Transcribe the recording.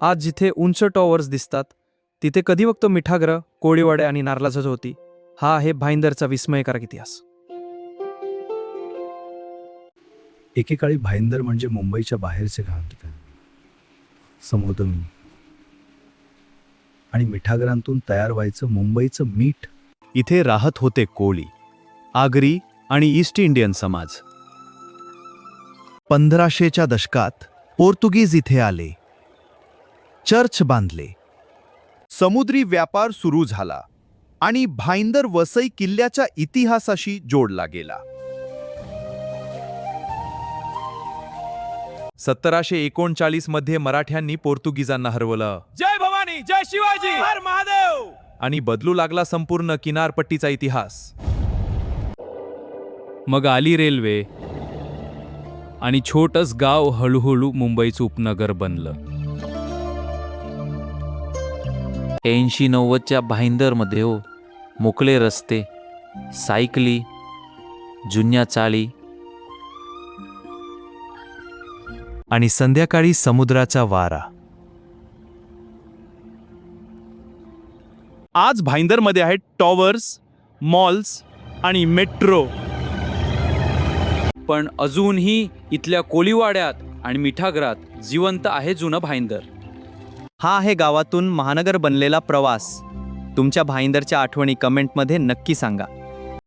आज जिथे उंच टॉवर्स दिसतात तिथे कधी बघतो मिठागरं, कोळीवाडे आणि नारळाचं झोती. हा आहे भाईंदरचा विस्मयकारक इतिहास. एकेकाळी भाईंदर म्हणजे मुंबईच्या बाहेरचे गाव ठिकाण. समुद्र आणि मिठागरांतून तयार व्हायचं मुंबईचं मीठ. इथे राहत होते कोळी, आगरी आणि ईस्ट इंडियन समाज. 1500च्या दशकात पोर्तुगीज इथे आले, चर्च बांधले, समुद्री व्यापार सुरू झाला आणि भाईंदर वसई किल्ल्याच्या इतिहासाशी जोडला गेला. 1739 मध्ये मराठ्यांनी पोर्तुगीजांना हरवलं. जय भवानी, जय शिवाजी, हर महादेव. आणि बदलू लागला संपूर्ण किनारपट्टीचा इतिहास. मग आली रेल्वे आणि छोटस गाव हळूहळू मुंबईचं उपनगर बनलं. 80-90च्या भाईंदरमध्ये हो, मोकळे रस्ते, सायकली, जुन्या चाळी आणि संध्याकाळी समुद्राचा वारा. आज भाईंदरमध्ये आहेत टॉवर्स, मॉल्स आणि मेट्रो. पण अजूनही इथल्या कोळीवाड्यात आणि मिठागरात जिवंत आहे जुनं भाईंदर. हा आहे गावातून महानगर बनलेला प्रवास. तुमच्या भाईंदरच्या आठवणी कमेंटमध्ये नक्की सांगा.